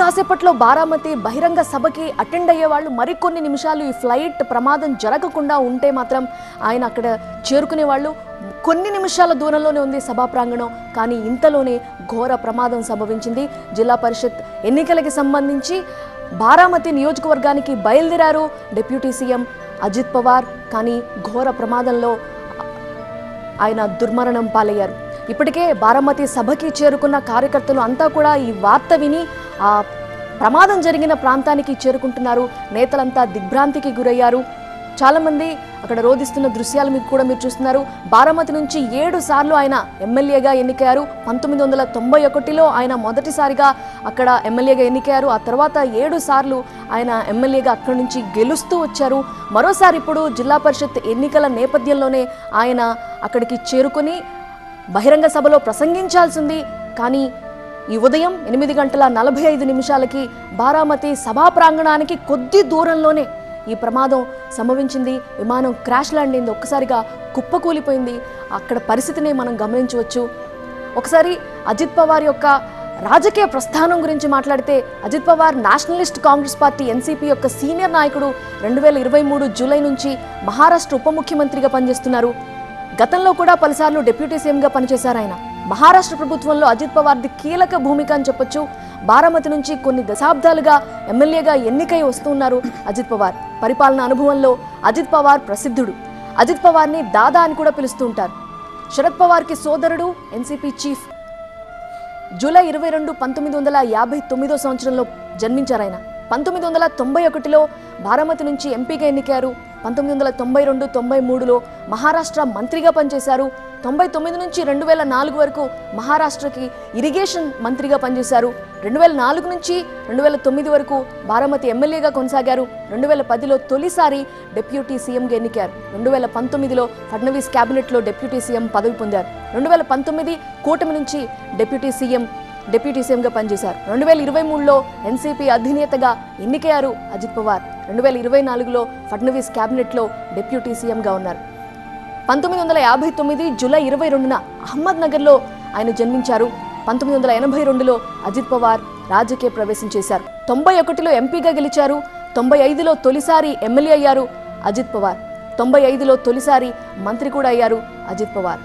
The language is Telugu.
కాసేపట్లో బారామతి బహిరంగ సభకి అటెండ్ అయ్యే వాళ్ళు మరికొన్ని నిమిషాలు ఈ ఫ్లైట్ ప్రమాదం జరగకుండా ఉంటే మాత్రం ఆయన అక్కడ చేరుకునే వాళ్ళు. కొన్ని నిమిషాల దూరంలోనే ఉంది సభా ప్రాంగణం. కానీ ఇంతలోనే ఘోర ప్రమాదం సంభవించింది. జిల్లా పరిషత్ ఎన్నికలకి సంబంధించి బారామతి నియోజకవర్గానికి బయలుదేరారు డిప్యూటీ సీఎం అజిత్ పవార్. కానీ ఘోర ప్రమాదంలో ఆయన దుర్మరణం పాలయ్యారు. ఇప్పటికే బారామతి సభకి చేరుకున్న కార్యకర్తలు అంతా కూడా ఈ వార్త విని ఆ ప్రమాదం జరిగిన ప్రాంతానికి చేరుకుంటున్నారు. నేతలంతా దిగ్భ్రాంతికి గురయ్యారు. చాలామంది అక్కడ రోధిస్తున్న దృశ్యాలు మీకు కూడా మీరు చూస్తున్నారు. బారామతి నుంచి 7 సార్లు ఆయన ఎమ్మెల్యేగా ఎన్నికయ్యారు. 1991లో ఆయన మొదటిసారిగా అక్కడ ఎమ్మెల్యేగా ఎన్నికయ్యారు. ఆ తర్వాత 7 సార్లు ఆయన ఎమ్మెల్యేగా అక్కడి నుంచి గెలుస్తూ వచ్చారు. మరోసారి ఇప్పుడు జిల్లా పరిషత్ ఎన్నికల నేపథ్యంలోనే ఆయన అక్కడికి చేరుకొని బహిరంగ సభలో ప్రసంగించాల్సింది. కానీ ఈ ఉదయం 8:45 బారామతి సభా ప్రాంగణానికి కొద్ది దూరంలోనే ఈ ప్రమాదం సంభవించింది. విమానం క్రాష్ ల్యాండ్ అయింది. ఒక్కసారిగా కుప్పకూలిపోయింది. అక్కడ పరిస్థితిని మనం గమనించవచ్చు. ఒకసారి అజిత్ పవార్ యొక్క రాజకీయ ప్రస్థానం గురించి మాట్లాడితే, Ajit Pawar Nationalist Congress Party NCP యొక్క సీనియర్ నాయకుడు. 2023 జూలై నుంచి మహారాష్ట్ర ఉప ముఖ్యమంత్రిగా పనిచేస్తున్నారు. గతంలో కూడా పలుసార్లు డిప్యూటీ సీఎంగా పనిచేశారు ఆయన. మహారాష్ట్ర ప్రభుత్వంలో అజిత్ పవార్ది కీలక భూమిక అని చెప్పొచ్చు. బారామతి నుంచి కొన్ని దశాబ్దాలుగా ఎమ్మెల్యేగా ఎన్నికై వస్తున్నారు అజిత్ పవార్. పరిపాలన అనుభవంలో అజిత్ పవార్ ప్రసిద్ధుడు. అజిత్ పవార్ని దాదా అని కూడా పిలుస్తూ ఉంటారు. శరద్ పవార్కి సోదరుడు, ఎన్సీపీ చీఫ్. జూలై 22, 1959 సంవత్సరంలో జన్మించారు ఆయన. 1991లో బారామతి నుంచి ఎంపీగా ఎన్నికారు. 1992, 93లో మహారాష్ట్ర మంత్రిగా పనిచేశారు. 99 నుంచి 2004 వరకు మహారాష్ట్రకి ఇరిగేషన్ మంత్రిగా పనిచేశారు. 2004 నుంచి 2009 వరకు బారామతి ఎమ్మెల్యేగా కొనసాగారు. 2010లో తొలిసారి డిప్యూటీ సీఎంగా ఎన్నికారు. 2019లో ఫడ్నవీస్ క్యాబినెట్లో డిప్యూటీ సీఎం పదవి పొందారు. 2019 కూటమి నుంచి డిప్యూటీ సీఎంగా పనిచేశారు. 2023లో ఎన్సీపీ అధినేతగా ఎన్నికయ్యారు అజిత్ పవార్. 2024లో ఫడ్నవీస్ క్యాబినెట్లో డిప్యూటీ సీఎంగా ఉన్నారు. 1959 జూలై 22న అహ్మద్ నగర్లో ఆయన జన్మించారు. 1982లో అజిత్ పవార్ రాజకీయ ప్రవేశం చేశారు. 91లో ఎంపీగా గెలిచారు. 95లో తొలిసారి ఎమ్మెల్యే అయ్యారు అజిత్ పవార్. 95లో తొలిసారి మంత్రి కూడా అయ్యారు అజిత్ పవార్.